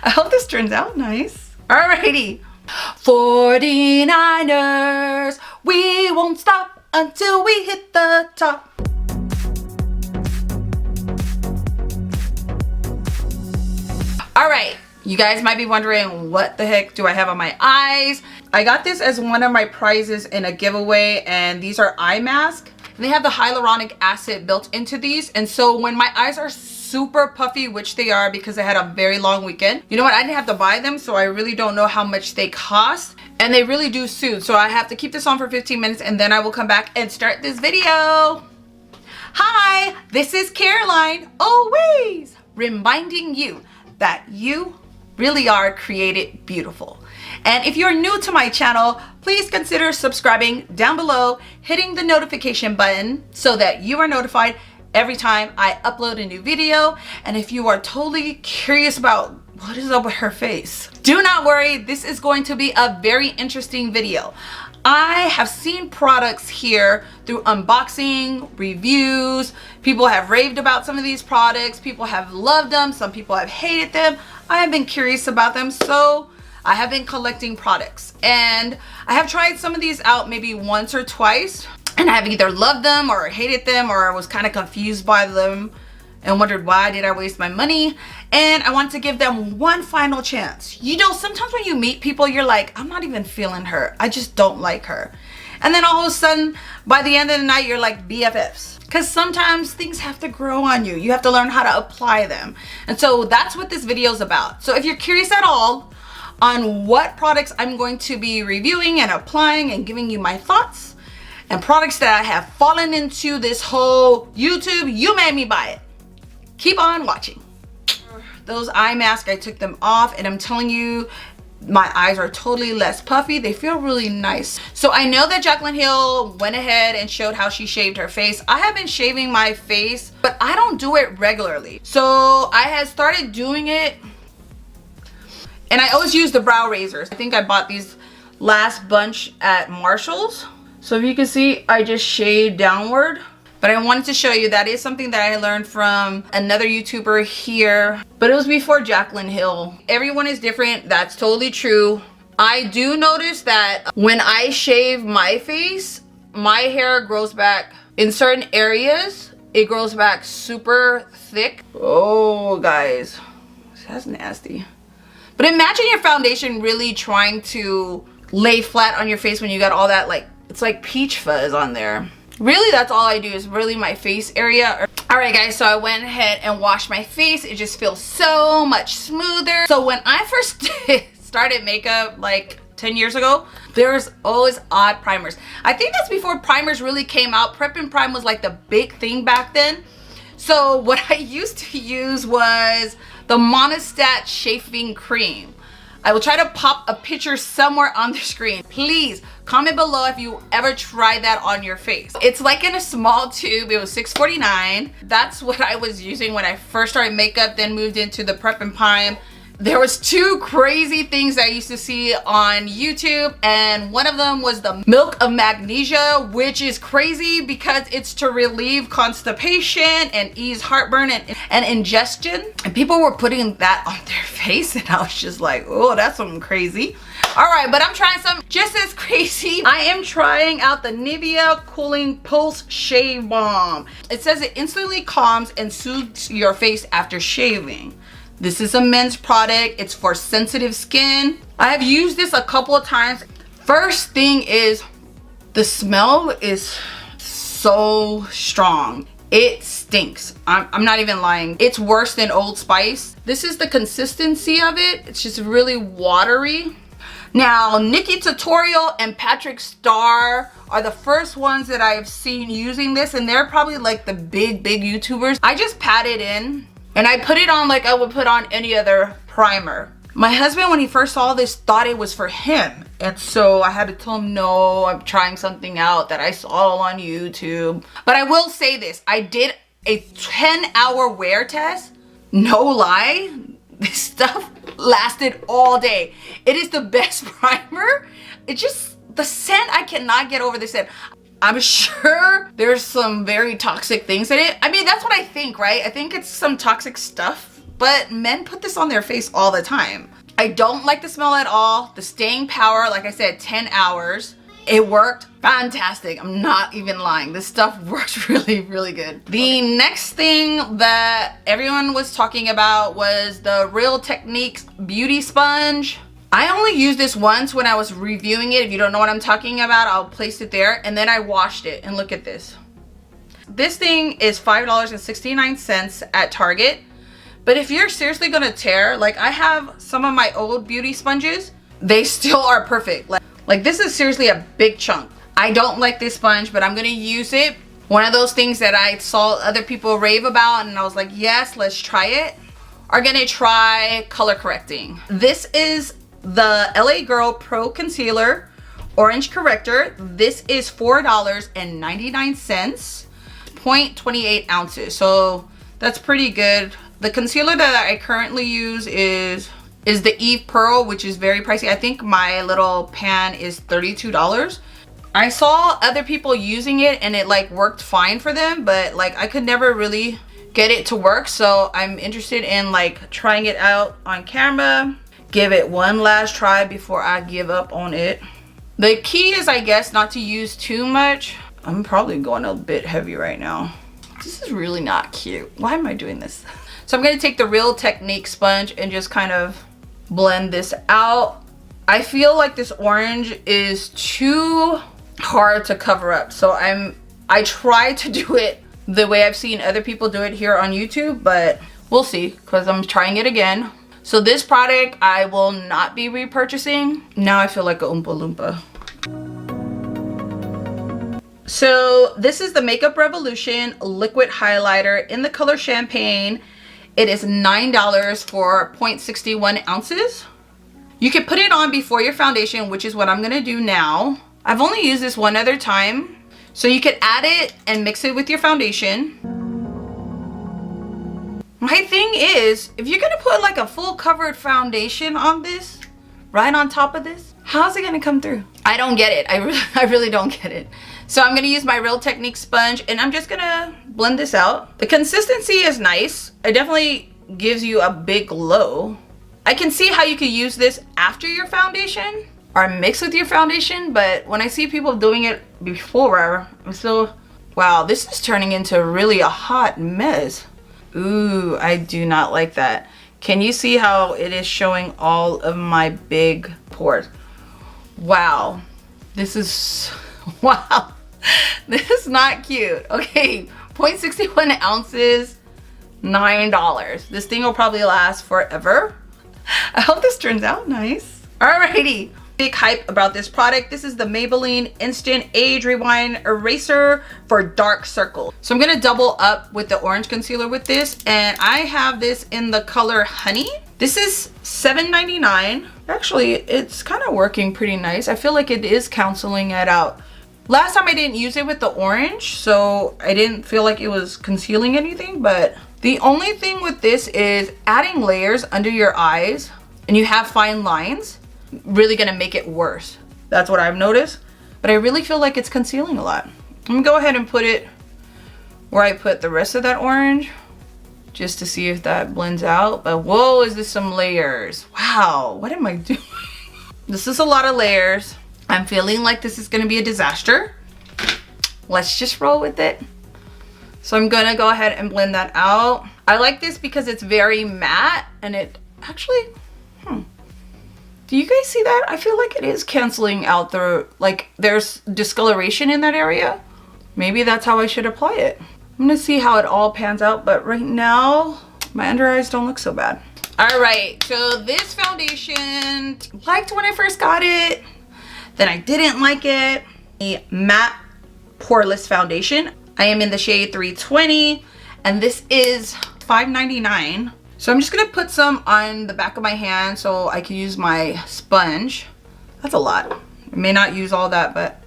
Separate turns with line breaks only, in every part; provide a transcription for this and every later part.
I hope this turns out nice. Alrighty. 49ers, we won't stop until we hit the top. Alright, you guys might be wondering what the heck do I have on my eyes. I got this as one of my prizes in a giveaway, and these are eye masks. They have the hyaluronic acid built into these, and so when my eyes are super puffy, which they are because I had a very long weekend, you know what, I didn't have to buy them, so I really don't know how much they cost, and they really do soothe. So I have to keep this on for 15 minutes and then I will come back and start this video. Hi, this is Caroline, always reminding you that you really are created beautiful. And if you're new to my channel, please consider subscribing down below, hitting the notification button so that you are notified every time I upload a new video. And if you are totally curious about what is up with her face, do not worry, this is going to be a very interesting video. I have seen products here through unboxing, reviews. People have raved about some of these products. People have loved them. Some people have hated them. I have been curious about them, so I have been collecting products. And I have tried some of these out maybe once or twice, and I have either loved them or hated them or was kind of confused by them and wondered why did I waste my money. And I want to give them one final chance. You know, sometimes when you meet people, you're like, I'm not even feeling her. I just don't like her. And then all of a sudden, by the end of the night, you're like BFFs. Because sometimes things have to grow on you. You have to learn how to apply them. And so that's what this video is about. So if you're curious at all on what products I'm going to be reviewing and applying and giving you my thoughts, and products that I have fallen into this whole YouTube, you made me buy it. Keep on watching. Those eye masks, I took them off, and I'm telling you, my eyes are totally less puffy. They feel really nice. So I know that Jaclyn Hill went ahead and showed how she shaved her face. I have been shaving my face, but I don't do it regularly. So I had started doing it, and I always use the brow razors. I think I bought these last bunch at Marshall's. So if you can see, I just shaved downward. But I wanted to show you that is something that I learned from another YouTuber here. But it was before Jaclyn Hill. Everyone is different. That's totally true. I do notice that when I shave my face, my hair grows back in certain areas. It grows back super thick. Oh, guys, that's nasty. But imagine your foundation really trying to lay flat on your face when you got all that, like, it's like peach fuzz on there. Really, that's all I do is really my face area. Alright guys, so I went ahead and washed my face. It just feels so much smoother. So when I first started makeup like 10 years ago, there's always odd primers. I think that's before primers really came out. Prep and prime was like the big thing back then. So what I used to use was the Monistat Shaving Cream. I will try to pop a picture somewhere on the screen. Please comment below if you ever tried that on your face. It's like in a small tube. It was $6.49. That's what I was using when I first started makeup, then moved into the Prep and Prime. There was two crazy things I used to see on YouTube, and one of them was the milk of magnesia, which is crazy because it's to relieve constipation and ease heartburn and ingestion. And people were putting that on their face, and I was just like, oh, that's something crazy. All right, but I'm trying something just as crazy. I am trying out the Nivea Cooling Pulse Shave Balm. It says it instantly calms and soothes your face after shaving. This is a men's product. It's for sensitive skin. I have used this a couple of times. First thing is the smell is so strong. It stinks. I'm not even lying. It's worse than Old Spice. This is the consistency of it. It's just really watery. Now, Nikki Tutorial and Patrick Starr are the first ones that I've seen using this, and they're probably like the big YouTubers. I just pat it in, and I put it on like I would put on any other primer. My husband, when he first saw this, thought it was for him. And so I had to tell him, no, I'm trying something out that I saw on YouTube. But I will say this, I did a 10-hour wear test. No lie, this stuff lasted all day. It is the best primer. It just, the scent, I cannot get over the scent. I'm sure there's some very toxic things in it. I mean, that's what I think, right? I think it's some toxic stuff but men put this on their face all the time. I don't like the smell at all. The staying power, like I said, 10 hours. It worked fantastic. I'm not even lying. This stuff works really, really good. The next thing that everyone was talking about was the Real Techniques Beauty Sponge. I only used this once when I was reviewing it. If you don't know what I'm talking about, I'll place it there. And then I washed it, and look at this. This thing is $5.69 at Target. But if you're seriously gonna tear, like I have some of my old beauty sponges, they still are perfect. Like this is seriously a big chunk. I don't like this sponge, but I'm gonna use it. One of those things that I saw other people rave about, and I was like, yes, let's try it. Are gonna try color correcting. This is the LA Girl Pro Concealer Orange Corrector. This is $4.99, 0.28 ounces. So that's pretty good. The concealer that I currently use is the Eve Pearl, which is very pricey. I think my little pan is $32. I saw other people using it and it like worked fine for them, but like I could never really get it to work. So I'm interested in like trying it out on camera, give it one last try before I give up on it. The key is, I guess, not to use too much. I'm probably going a bit heavy right now. This is really not cute. Why am I doing this? So I'm going to take the Real Technique sponge and just kind of blend this out. I feel like this orange is too hard to cover up. So I try to do it the way I've seen other people do it here on YouTube, but we'll see because I'm trying it again. So this product I will not be repurchasing. Now I feel like a Oompa Loompa. So this is the Makeup Revolution liquid highlighter in the color Champagne. It is $9 for 0.61 ounces. You can put it on before your foundation, which is what I'm gonna do now. I've only used this one other time. So you could add it and mix it with your foundation. My thing is, if you're gonna put like a full covered foundation on this, right on top of this, how's it gonna come through? I don't get it. I really don't get it. So I'm gonna use my Real Technique sponge and I'm just gonna blend this out. The consistency is nice. It definitely gives you a big glow. I can see how you could use this after your foundation or mix with your foundation, but when I see people doing it before, I'm still, wow, this is turning into really a hot mess. Ooh, I do not like that. Can you see how it is showing all of my big pores? Wow, this is, wow, this is not cute. Okay, 0.61 ounces, $9. This thing will probably last forever. I hope this turns out nice. Alrighty, big hype about this product. This is the Maybelline Instant Age Rewind Eraser for dark circles. So I'm gonna double up with the orange concealer with this, and I have this in the color Honey. This is $7.99. Actually, it's kind of working pretty nice. I feel like it is canceling it out. Last time I didn't use it with the orange, so I didn't feel like it was concealing anything, but the only thing with this is adding layers under your eyes and you have fine lines, really gonna make it worse. That's what I've noticed, but I really feel like it's concealing a lot. I'm gonna go ahead and put it where I put the rest of that orange, just to see if that blends out. But whoa, is this some layers? Wow, what am I doing? This is a lot of layers. I'm feeling like this is gonna be a disaster. Let's just roll with it. So I'm gonna go ahead and blend that out. I like this because it's very matte and it actually, do you guys see that? I feel like it is canceling out the, like there's discoloration in that area. Maybe that's how I should apply it. I'm gonna see how it all pans out, but right now, my under eyes don't look so bad. All right, so this foundation, liked when I first got it, then I didn't like it. A matte poreless foundation. I am in the shade 320, and this is $5.99. So I'm just gonna put some on the back of my hand so I can use my sponge. That's a lot. I may not use all that, but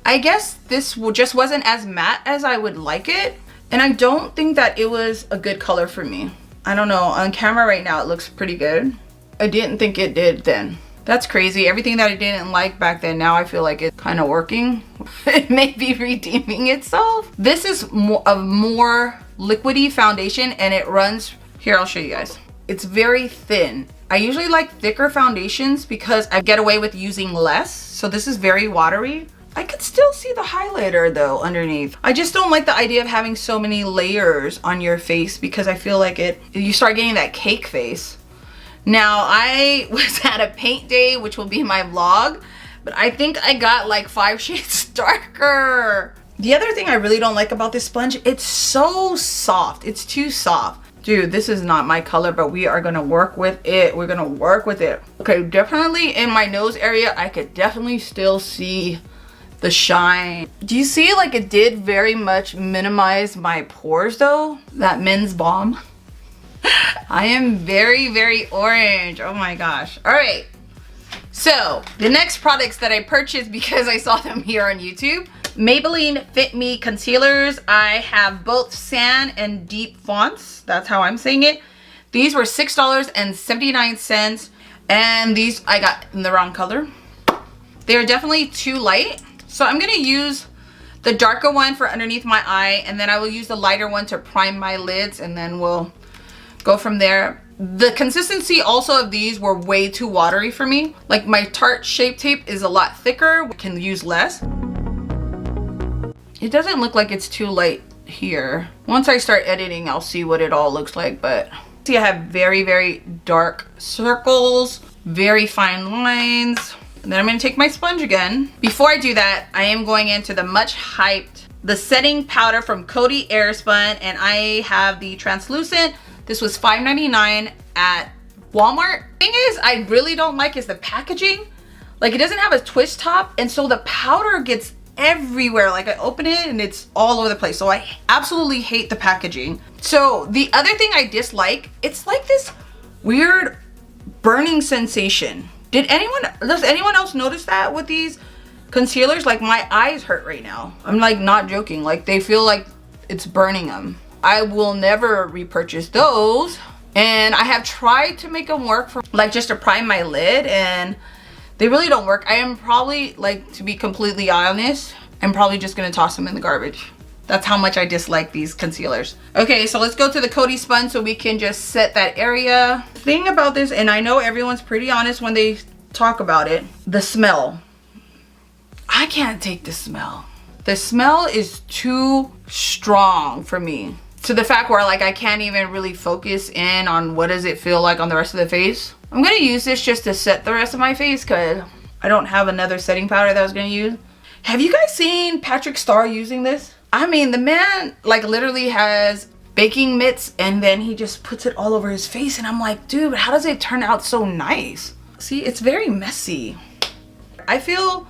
I guess this just wasn't as matte as I would like it. And I don't think that it was a good color for me. I don't know, on camera right now it looks pretty good. I didn't think it did then. That's crazy. Everything that I didn't like back then, now I feel like it's kind of working. It may be redeeming itself. This is a more liquidy foundation and it runs, here I'll show you guys. It's very thin. I usually like thicker foundations because I get away with using less. So this is very watery. I could still see the highlighter though underneath. I just don't like the idea of having so many layers on your face because I feel like you start getting that cake face. Now I was at a paint day, which will be my vlog, but I think I got like 5 shades darker. The other thing I really don't like about this sponge, it's so soft. It's too soft. Dude, this is not my color, but we are gonna work with it. We're gonna work with it. Okay, definitely in my nose area, I could definitely still see the shine. Do you see like it did very much minimize my pores though? That men's balm. I am very, very orange. Oh my gosh. All right. So the next products that I purchased because I saw them here on YouTube. Maybelline Fit Me concealers. I have both sand and deep fonts. That's how I'm saying it. These were $6.79. And these I got in the wrong color. They're definitely too light. So I'm going to use the darker one for underneath my eye. And then I will use the lighter one to prime my lids. And then we'll go from there. The consistency also of these were way too watery for me. Like my Tarte Shape Tape is a lot thicker. We can use less. It doesn't look like it's too light here. Once I start editing, I'll see what it all looks like. But see, I have very, very dark circles, very fine lines. And then I'm going to take my sponge again. Before I do that, I am going into the much hyped, the setting powder from Coty Airspun. And I have the translucent. This was $5.99 at Walmart. Thing is, I really don't like is the packaging. Like it doesn't have a twist top. And so the powder gets everywhere. Like I open it and it's all over the place. So I absolutely hate the packaging. So the other thing I dislike, it's like this weird burning sensation. Does anyone else notice that with these concealers? Like my eyes hurt right now. I'm like not joking. Like they feel like it's burning them. I will never repurchase those. And I have tried to make them work for like just to prime my lid, and they really don't work. I am probably, like, to be completely honest, I'm probably just gonna toss them in the garbage. That's how much I dislike these concealers. Okay, so let's go to the Coty sponge so we can just set that area. Thing about this, and I know everyone's pretty honest when they talk about it, the smell. I can't take the smell. The smell is too strong for me. To the fact where like I can't even really focus in on what does it feel like on the rest of the face. I'm gonna use this just to set the rest of my face because I don't have another setting powder that I was gonna use. Have you guys seen Patrick Starr using this? I mean, the man like literally has baking mitts and then he just puts it all over his face, and I'm like, dude, how does it turn out so nice? See, it's very messy. I feel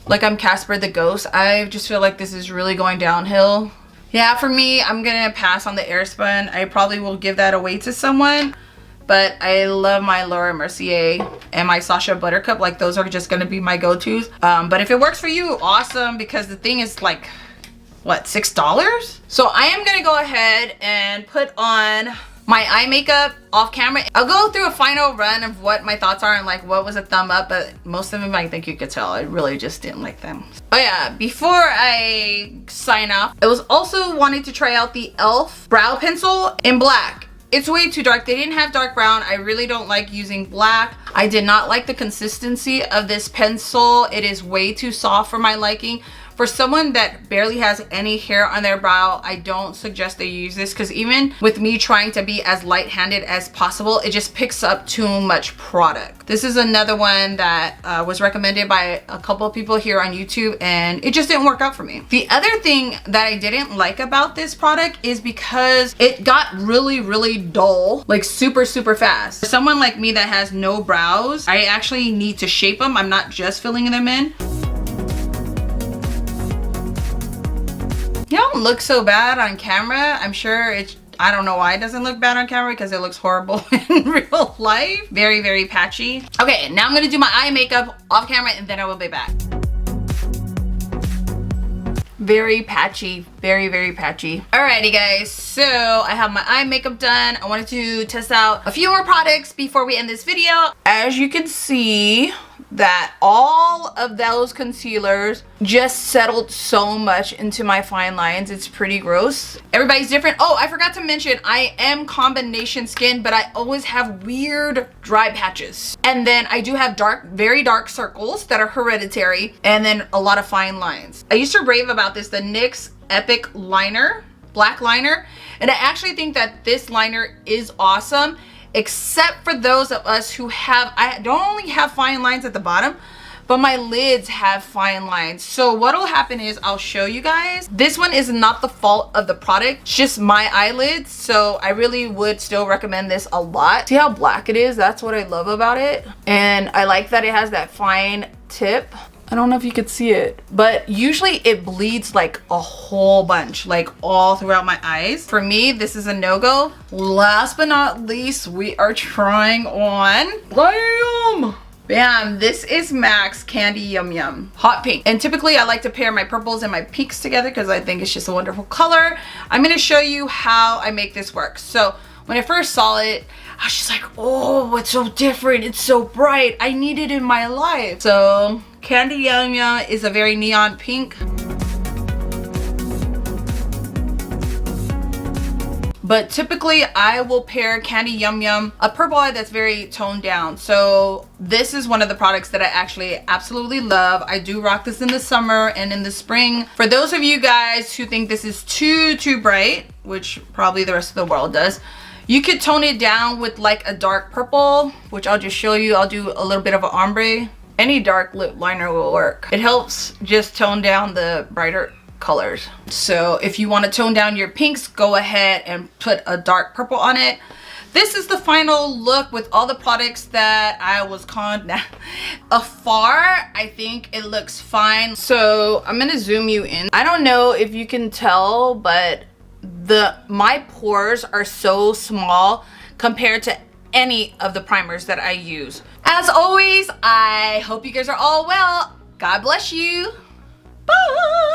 like I'm Casper the Ghost. I just feel like this is really going downhill. Yeah, for me, I'm gonna pass on the Airspun. I probably will give that away to someone. But I love my Laura Mercier and my Sacha Buttercup. Like those are just gonna be my go-tos. But if it works for you, awesome, because the thing is like, what, $6? So I am gonna go ahead and put on my eye makeup off camera. I'll go through a final run of what my thoughts are and like what was a thumb up, but most of them I think you could tell I really just didn't like them. Oh yeah, before I sign off, I was also wanting to try out the e.l.f. brow pencil in black. It's way too dark. They didn't have dark brown. I really don't like using black. I did not like the consistency of this pencil. It is way too soft for my liking. For someone that barely has any hair on their brow, I don't suggest they use this because even with me trying to be as light-handed as possible, it just picks up too much product. This is another one that was recommended by a couple of people here on YouTube, and it just didn't work out for me. The other thing that I didn't like about this product is because it got really, really dull, like super, super fast. For someone like me that has no brows, I actually need to shape them. I'm not just filling them in. You don't look so bad on camera. I'm sure it's, I don't know why it doesn't look bad on camera because it looks horrible in real life. Very, very patchy. Okay, now I'm gonna do my eye makeup off camera and then I will be back. Very patchy, very, very patchy. Alrighty guys, so I have my eye makeup done. I wanted to test out a few more products before we end this video. As you can see, that all of those concealers just settled so much into my fine lines. It's pretty gross. Everybody's different. Oh, I forgot to mention, I am combination skin, but I always have weird dry patches. And then I do have dark, very dark circles that are hereditary, and then a lot of fine lines. I used to rave about this, the NYX Epic Liner, black liner, and I actually think that this liner is awesome, except for those of us who have, I don't only have fine lines at the bottom, but my lids have fine lines. So what'll happen is, I'll show you guys. This one is not the fault of the product, it's just my eyelids. So I really would still recommend this a lot. See how black it is? That's what I love about it. And I like that it has that fine tip. I don't know if you could see it, but usually it bleeds like a whole bunch, like all throughout my eyes. For me, this is a no-go. Last but not least, we are trying on, bam, this is MAC's Candy Yum Yum Hot Pink. And typically I like to pair my purples and my pinks together because I think it's just a wonderful color. I'm gonna show you how I make this work. So when I first saw it, I was just like, oh, it's so different, it's so bright, I need it in my life. So Candy Yum Yum is a very neon pink. But typically I will pair Candy Yum Yum, a purple eye that's very toned down. So this is one of the products that I actually absolutely love. I do rock this in the summer and in the spring. For those of you guys who think this is too bright, which probably the rest of the world does, you could tone it down with like a dark purple, which I'll just show you. I'll do a little bit of an ombre. Any dark lip liner will work. It helps just tone down the brighter colors. So if you want to tone down your pinks, go ahead and put a dark purple on it. This is the final look with all the products that I was conned. Afar, I think it looks fine. So I'm gonna zoom you in. I don't know if you can tell, but my pores are so small compared to any of the primers that I use. As always, I hope you guys are all well. God bless you. Bye.